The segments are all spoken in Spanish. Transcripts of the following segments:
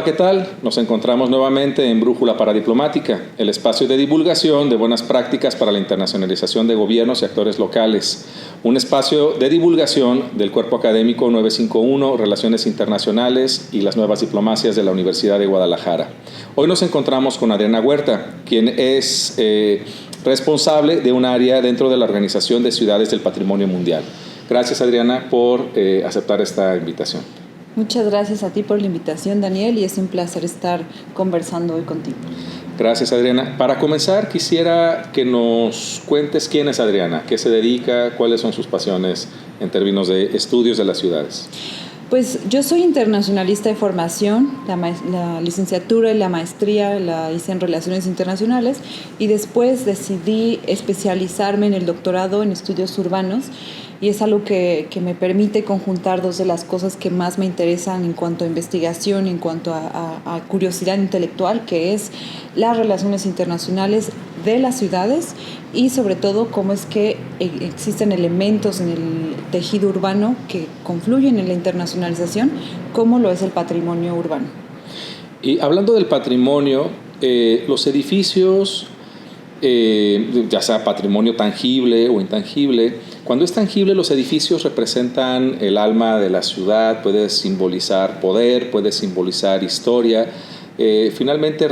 Hola, ¿qué tal? Nos encontramos nuevamente en Brújula Paradiplomática, el espacio de divulgación de buenas prácticas para la internacionalización de gobiernos y actores locales. Un espacio de divulgación del Cuerpo Académico 951, Relaciones Internacionales y las Nuevas Diplomacias de la Universidad de Guadalajara. Hoy nos encontramos con Adriana Huerta, quien es responsable de un área dentro de la Organización de Ciudades del Patrimonio Mundial. Gracias, Adriana, por aceptar esta invitación. Muchas gracias a ti por la invitación, Daniel, y es un placer estar conversando hoy contigo. Gracias, Adriana. Para comenzar, quisiera que nos cuentes quién es Adriana, qué se dedica, cuáles son sus pasiones en términos de estudios de las ciudades. Pues yo soy internacionalista de formación, la licenciatura y la maestría la hice en Relaciones Internacionales y después decidí especializarme en el doctorado en estudios urbanos. Y es algo que me permite conjuntar dos de las cosas que más me interesan en cuanto a investigación, en cuanto a curiosidad intelectual, que es las relaciones internacionales de las ciudades y sobre todo cómo es que existen elementos en el tejido urbano que confluyen en la internacionalización, como lo es el patrimonio urbano. Y hablando del patrimonio, los edificios, ya sea patrimonio tangible o intangible, cuando es tangible, los edificios representan el alma de la ciudad, puede simbolizar poder, puede simbolizar historia, finalmente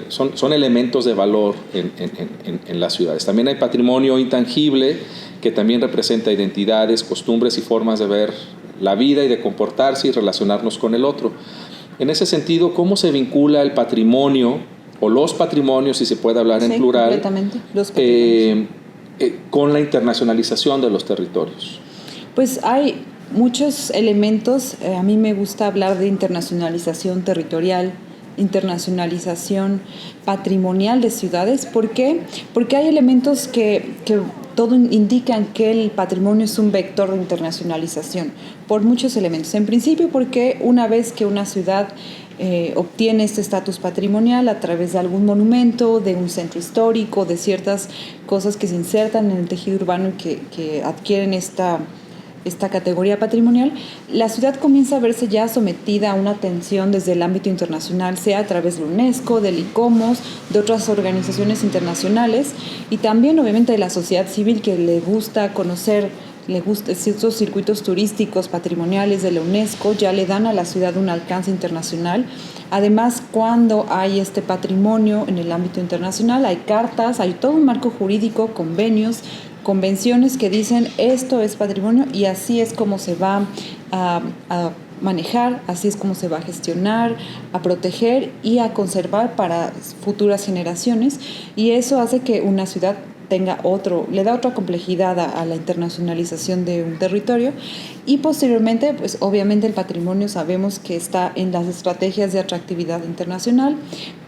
son elementos de valor en las ciudades. También hay patrimonio intangible que también representa identidades, costumbres y formas de ver la vida y de comportarse y relacionarnos con el otro. En ese sentido, ¿cómo se vincula el patrimonio o los patrimonios, si se puede hablar en plural, completamente, los patrimonios, con la internacionalización de los territorios? Pues hay muchos elementos. A mí me gusta hablar de internacionalización territorial, internacionalización patrimonial de ciudades. ¿Por qué? Porque hay elementos que todo indican que el patrimonio es un vector de internacionalización, por muchos elementos. En principio, porque una vez que una ciudad obtiene este estatus patrimonial a través de algún monumento, de un centro histórico, de ciertas cosas que se insertan en el tejido urbano y que adquieren esta categoría patrimonial, la ciudad comienza a verse ya sometida a una atención desde el ámbito internacional, sea a través de la UNESCO, del ICOMOS, de otras organizaciones internacionales y también obviamente de la sociedad civil que le gusta conocer, le gusta ciertos circuitos turísticos patrimoniales de la UNESCO, ya le dan a la ciudad un alcance internacional. Además, cuando hay este patrimonio en el ámbito internacional, hay cartas, hay todo un marco jurídico, convenios, convenciones que dicen esto es patrimonio y así es como se va a manejar, así es como se va a gestionar, a proteger y a conservar para futuras generaciones, y eso hace que una ciudad le da otra complejidad a la internacionalización de un territorio. Y posteriormente, pues obviamente el patrimonio sabemos que está en las estrategias de atractividad internacional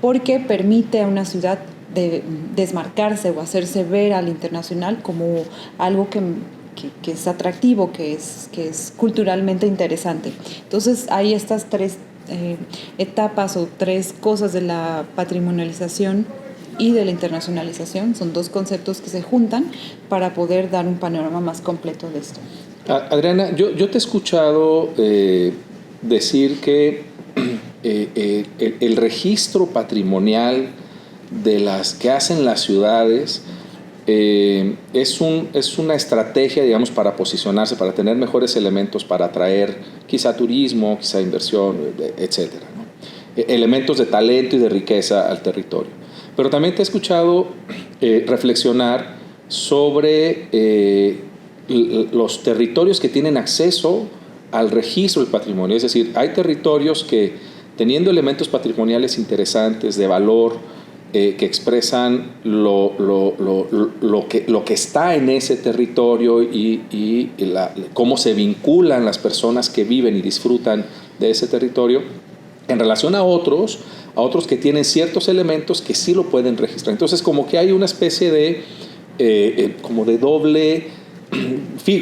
porque permite a una ciudad de desmarcarse o hacerse ver al internacional como algo que es atractivo, que es culturalmente interesante. Entonces hay estas tres etapas o tres cosas de la patrimonialización y de la internacionalización. Son dos conceptos que se juntan para poder dar un panorama más completo de esto. Adriana, yo te he escuchado decir que el registro patrimonial de las que hacen las ciudades es una estrategia, digamos, para posicionarse, para tener mejores elementos, para atraer quizá turismo, quizá inversión, etcétera, ¿no? Elementos de talento y de riqueza al territorio. Pero también te he escuchado reflexionar sobre los territorios que tienen acceso al registro del patrimonio. Es decir, hay territorios que, teniendo elementos patrimoniales interesantes, de valor, que expresan lo que está en ese territorio y cómo se vinculan las personas que viven y disfrutan de ese territorio en relación a otros que tienen ciertos elementos que sí lo pueden registrar. Entonces, como que hay una especie de como de doble,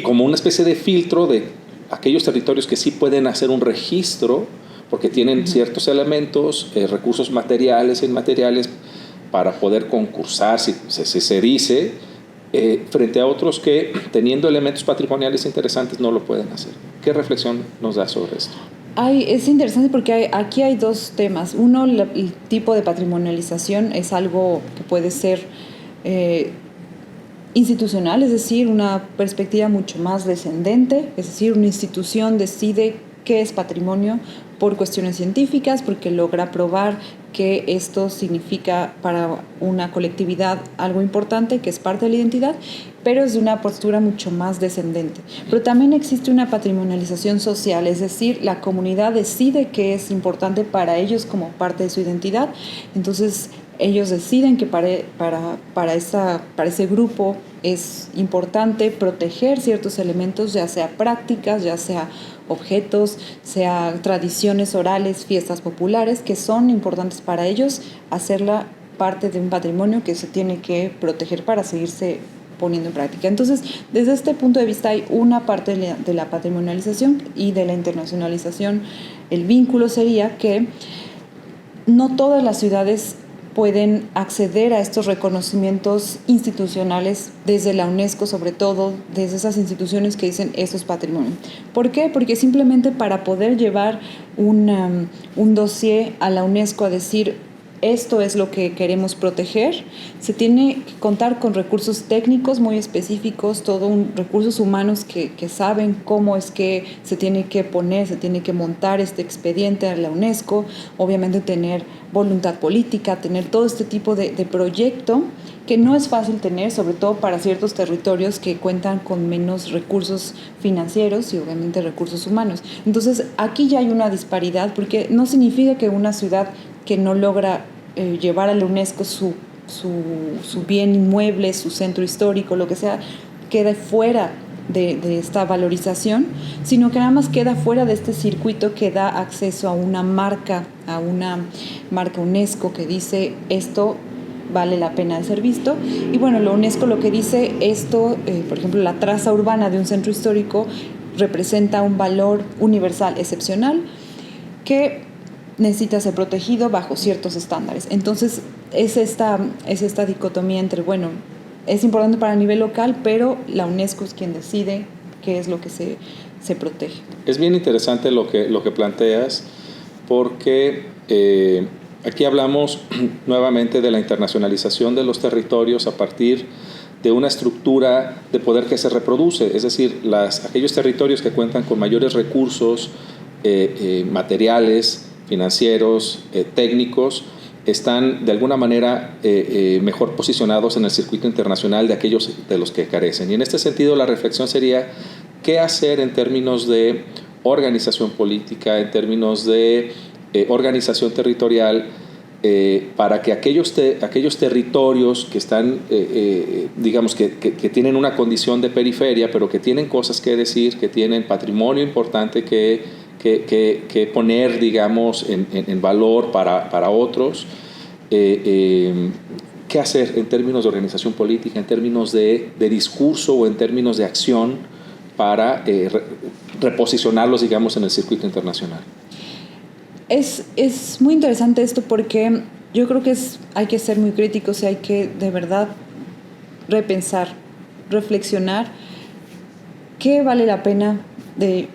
como una especie de filtro de aquellos territorios que sí pueden hacer un registro porque tienen ciertos elementos, recursos materiales e inmateriales para poder concursar, si se dice, frente a otros que, teniendo elementos patrimoniales interesantes, no lo pueden hacer. ¿Qué reflexión nos da sobre esto? Es interesante porque aquí hay dos temas. Uno, el tipo de patrimonialización es algo que puede ser institucional, es decir, una perspectiva mucho más descendente, es decir, una institución decide qué es patrimonio por cuestiones científicas, porque logra probar que esto significa para una colectividad algo importante, que es parte de la identidad, pero es de una postura mucho más descendente. Pero también existe una patrimonialización social, es decir, la comunidad decide qué es importante para ellos como parte de su identidad, entonces ellos deciden que para ese grupo es importante proteger ciertos elementos, ya sea prácticas, ya sea objetos, sea tradiciones orales, fiestas populares, que son importantes para ellos, hacerla parte de un patrimonio que se tiene que proteger para seguirse poniendo en práctica. Entonces, desde este punto de vista hay una parte de la patrimonialización y de la internacionalización. El vínculo sería que no todas las ciudades pueden acceder a estos reconocimientos institucionales desde la UNESCO, sobre todo desde esas instituciones que dicen esto es patrimonio. ¿Por qué? Porque simplemente para poder llevar un dossier a la UNESCO a decir esto es lo que queremos proteger, se tiene que contar con recursos técnicos muy específicos, recursos humanos que saben cómo es que se tiene que poner, se tiene que montar este expediente a la UNESCO, obviamente tener voluntad política, tener todo este tipo de proyecto que no es fácil tener, sobre todo para ciertos territorios que cuentan con menos recursos financieros y obviamente recursos humanos. Entonces aquí ya hay una disparidad, porque no significa que una ciudad que no logra llevar a la UNESCO su bien inmueble, su centro histórico, lo que sea, quede fuera de esta valorización, sino que nada más queda fuera de este circuito que da acceso a una marca UNESCO que dice esto vale la pena de ser visto. Y bueno, la UNESCO lo que dice esto, por ejemplo, la traza urbana de un centro histórico representa un valor universal excepcional que necesita ser protegido bajo ciertos estándares. Entonces es esta dicotomía entre, bueno, es importante para el nivel local, pero la UNESCO es quien decide qué es lo que se protege. Es bien interesante lo que planteas, porque aquí hablamos nuevamente de la internacionalización de los territorios a partir de una estructura de poder que se reproduce, es decir, aquellos territorios que cuentan con mayores recursos materiales, financieros, técnicos, están de alguna manera mejor posicionados en el circuito internacional de aquellos de los que carecen. Y en este sentido la reflexión sería qué hacer en términos de organización política, en términos de organización territorial, para que aquellos territorios que están, digamos, que tienen una condición de periferia, pero que tienen cosas que decir, que tienen patrimonio importante que poner, digamos, en valor para otros, qué hacer en términos de organización política, en términos de discurso o en términos de acción para reposicionarlos, digamos, en el circuito internacional. Es muy interesante esto porque yo creo que hay que ser muy críticos y hay que de verdad repensar, reflexionar qué vale la pena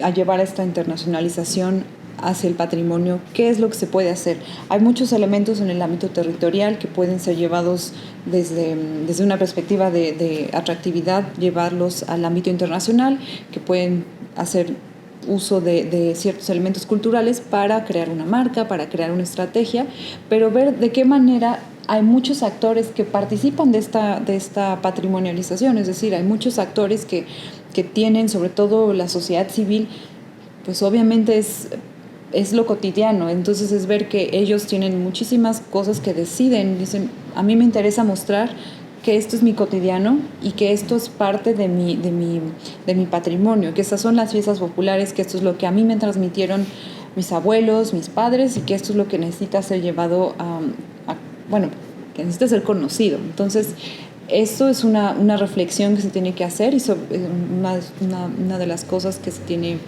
a llevar esta internacionalización hacia el patrimonio, qué es lo que se puede hacer. Hay muchos elementos en el ámbito territorial que pueden ser llevados desde una perspectiva de atractividad, llevarlos al ámbito internacional, que pueden hacer uso de ciertos elementos culturales para crear una marca, para crear una estrategia, pero ver de qué manera hay muchos actores que participan de esta patrimonialización, es decir, hay muchos actores que tienen, sobre todo la sociedad civil, pues obviamente es lo cotidiano, entonces es ver que ellos tienen muchísimas cosas que deciden, dicen, a mí me interesa mostrar que esto es mi cotidiano y que esto es parte de mi patrimonio, que estas son las fiestas populares, que esto es lo que a mí me transmitieron mis abuelos, mis padres, y que esto es lo que necesita ser llevado que necesita ser conocido. Entonces, esto es una reflexión que se tiene que hacer y una de las cosas que se tiene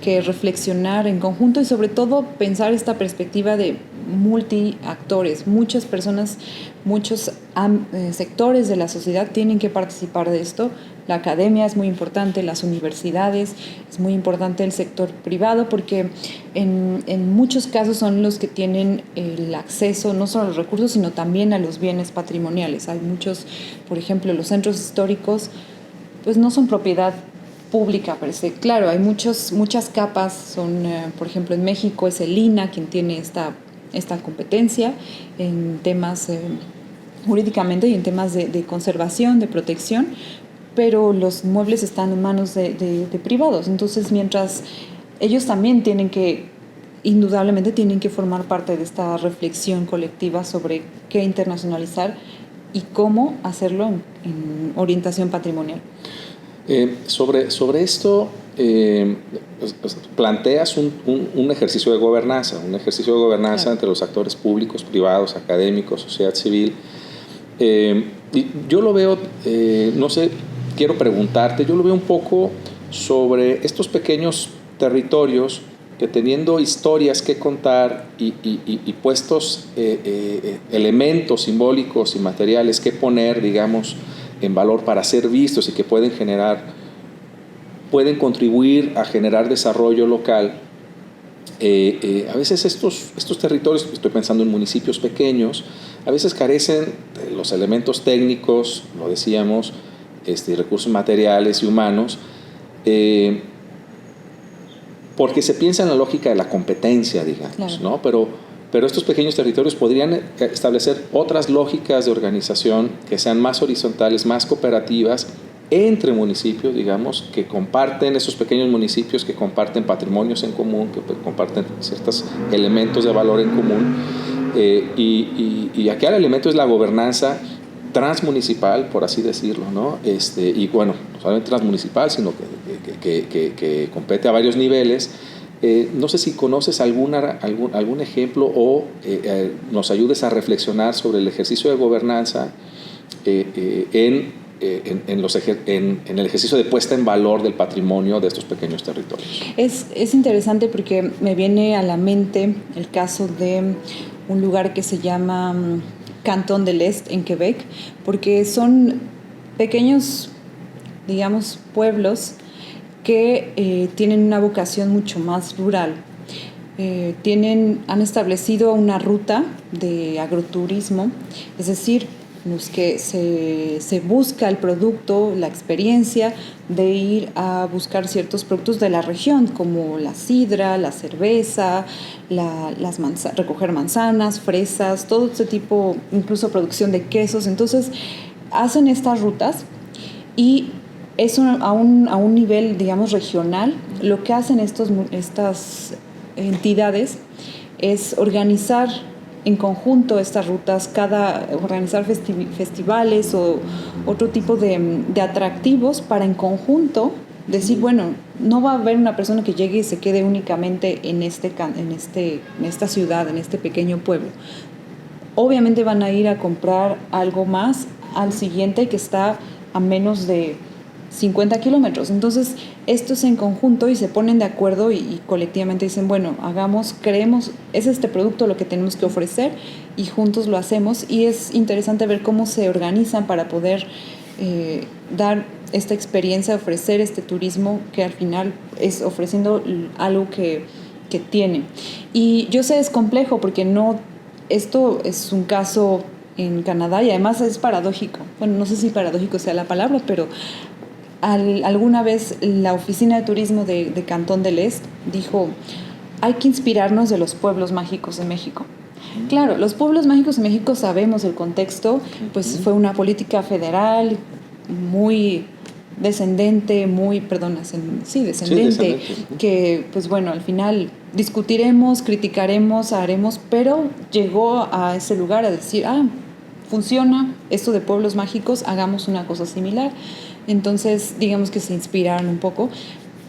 que reflexionar en conjunto y sobre todo pensar esta perspectiva de multiactores, muchas personas, muchos sectores de la sociedad tienen que participar de esto. La academia es muy importante, las universidades, es muy importante el sector privado, porque en muchos casos son los que tienen el acceso no solo a los recursos, sino también a los bienes patrimoniales. Hay muchos, por ejemplo, los centros históricos, pues no son propiedad pública per se. Claro, hay muchas capas, son, por ejemplo, en México es el INAH quien tiene esta competencia en temas jurídicamente y en temas de conservación, de protección, pero los inmuebles están en manos de privados. Entonces, mientras ellos también indudablemente tienen que formar parte de esta reflexión colectiva sobre qué internacionalizar y cómo hacerlo en orientación patrimonial. Sobre esto, planteas un ejercicio de gobernanza, claro, entre los actores públicos, privados, académicos, sociedad civil. Y yo lo veo, no sé, quiero preguntarte, yo lo veo un poco sobre estos pequeños territorios que, teniendo historias que contar y puestos elementos simbólicos y materiales que poner, digamos, en valor para ser vistos y que pueden contribuir a generar desarrollo local. A veces estos territorios, estoy pensando en municipios pequeños, a veces carecen de los elementos técnicos, lo decíamos, recursos materiales y humanos, porque se piensa en la lógica de la competencia, digamos, claro, ¿no? Pero estos pequeños territorios podrían establecer otras lógicas de organización que sean más horizontales, más cooperativas entre municipios, digamos, que comparten, esos pequeños municipios que comparten patrimonios en común, que comparten ciertos elementos de valor en común. Y aquí el elemento es la gobernanza transmunicipal, por así decirlo, ¿no? Y bueno, no solamente transmunicipal, sino que compete a varios niveles. No sé si conoces algún ejemplo o nos ayudes a reflexionar sobre el ejercicio de gobernanza en el ejercicio de puesta en valor del patrimonio de estos pequeños territorios. Es interesante porque me viene a la mente el caso de un lugar que se llama Cantón del Este en Quebec, porque son pequeños, digamos, pueblos que tienen una vocación mucho más rural. Han establecido una ruta de agroturismo, es decir, los que se busca el producto, la experiencia de ir a buscar ciertos productos de la región, como la sidra, la cerveza, recoger manzanas, fresas, todo este tipo, incluso producción de quesos. Entonces, hacen estas rutas y eso a un nivel, digamos, regional. Lo que hacen estas entidades es organizar en conjunto estas rutas, organizar festivales o otro tipo de atractivos para en conjunto decir, bueno, no va a haber una persona que llegue y se quede únicamente en esta ciudad, en este pequeño pueblo. Obviamente van a ir a comprar algo más al siguiente que está a menos de 50 kilómetros. Entonces, esto es en conjunto y se ponen de acuerdo y colectivamente dicen, bueno, creemos, es este producto lo que tenemos que ofrecer y juntos lo hacemos. Y es interesante ver cómo se organizan para poder dar esta experiencia, ofrecer este turismo que al final es ofreciendo algo que tiene. Y yo sé, es complejo porque esto es un caso en Canadá y además es paradójico. Bueno, no sé si paradójico sea la palabra, pero alguna vez la Oficina de Turismo de Cantón del Este dijo, hay que inspirarnos de los pueblos mágicos de México. Claro, los pueblos mágicos de México sabemos el contexto, pues fue una política federal muy descendente, descendente, que pues bueno, al final discutiremos, criticaremos, haremos, pero llegó a ese lugar a decir, funciona esto de pueblos mágicos, hagamos una cosa similar. Entonces, digamos que se inspiraron un poco.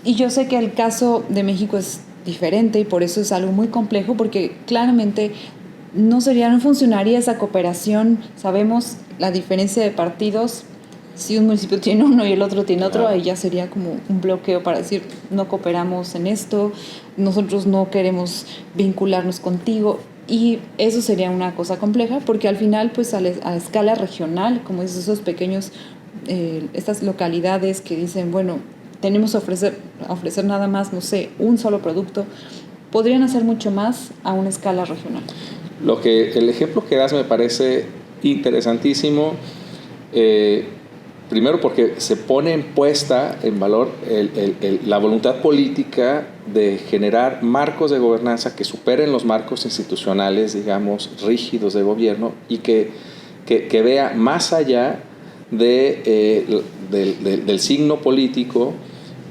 Y yo sé que el caso de México es diferente y por eso es algo muy complejo, porque claramente no funcionaría esa cooperación. Sabemos la diferencia de partidos. Si un municipio tiene uno y el otro tiene otro, ahí ya sería como un bloqueo para decir, no cooperamos en esto, nosotros no queremos vincularnos contigo. Y eso sería una cosa compleja porque al final, pues a escala regional, como es esos pequeños, estas localidades que dicen, bueno, tenemos a ofrecer nada más, no sé, un solo producto, podrían hacer mucho más a una escala regional. El ejemplo que das me parece interesantísimo. Primero porque se pone en puesta en valor la voluntad política de generar marcos de gobernanza que superen los marcos institucionales, digamos, rígidos de gobierno y que vea más allá del signo político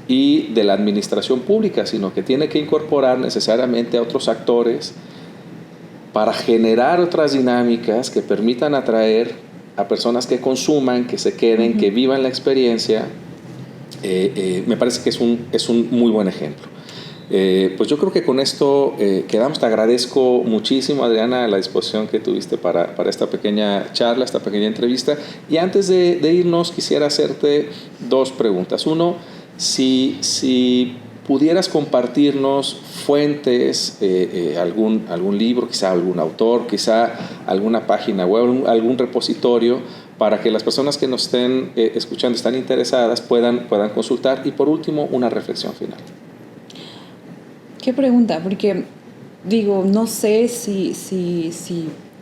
y de la administración pública, sino que tiene que incorporar necesariamente a otros actores para generar otras dinámicas que permitan atraer a personas que consuman, que se queden, que vivan la experiencia. Me parece que es un muy buen ejemplo. Pues yo creo que con esto quedamos. Te agradezco muchísimo, Adriana, la disposición que tuviste para esta pequeña charla, esta pequeña entrevista. Y antes de irnos, quisiera hacerte dos preguntas. Uno, si pudieras compartirnos fuentes, algún libro, quizá algún autor, quizá alguna página web, algún repositorio, para que las personas que nos estén escuchando, están interesadas, puedan consultar. Y por último, una reflexión final. ¿Qué pregunta? Porque digo, no sé si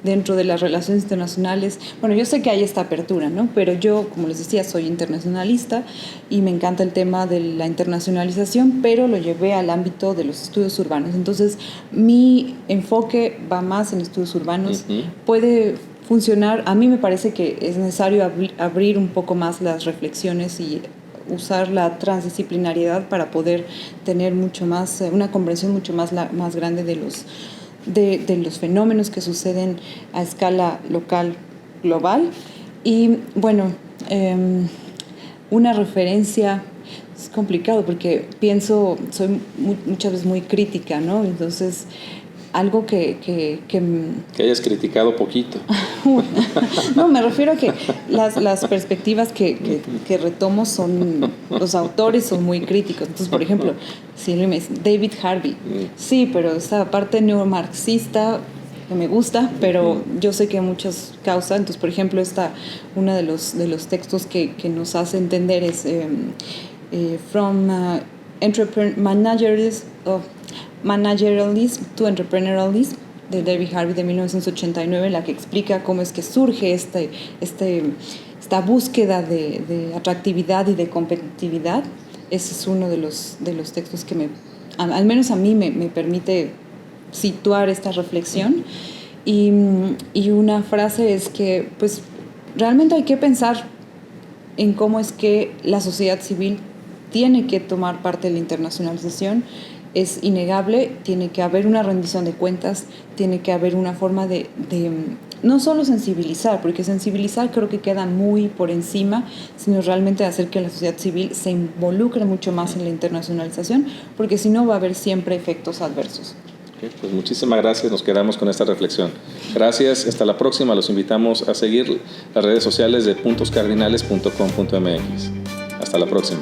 dentro de las relaciones internacionales, bueno, yo sé que hay esta apertura, ¿no? Pero yo, como les decía, soy internacionalista y me encanta el tema de la internacionalización, pero lo llevé al ámbito de los estudios urbanos. Entonces, mi enfoque va más en estudios urbanos. Puede funcionar, a mí me parece que es necesario abrir un poco más las reflexiones y usar la transdisciplinariedad para poder tener mucho más, una comprensión mucho más grande de los fenómenos que suceden a escala local, global. Y bueno, una referencia es complicado porque soy muchas veces muy crítica, ¿no? Entonces, algo que hayas criticado poquito. No, me refiero a que las perspectivas que retomo los autores son muy críticos. Entonces, por ejemplo, si me dice David Harvey, sí, pero esa parte neomarxista que me gusta, pero yo sé que muchas causas. Entonces, por ejemplo, uno de los textos que nos hace entender es From Managerialism to Entrepreneurialism, de David Harvey, de 1989, en la que explica cómo es que surge esta búsqueda de atractividad y de competitividad. Ese es uno de los textos que al menos a mí me permite situar esta reflexión. Y una frase es que pues realmente hay que pensar en cómo es que la sociedad civil tiene que tomar parte de la internacionalización. Es innegable, tiene que haber una rendición de cuentas, tiene que haber una forma de no solo sensibilizar, porque sensibilizar creo que queda muy por encima, sino realmente hacer que la sociedad civil se involucre mucho más en la internacionalización, porque si no va a haber siempre efectos adversos. Okay, pues muchísimas gracias, nos quedamos con esta reflexión. Gracias, hasta la próxima. Los invitamos a seguir las redes sociales de puntoscardinales.com.mx. Hasta la próxima.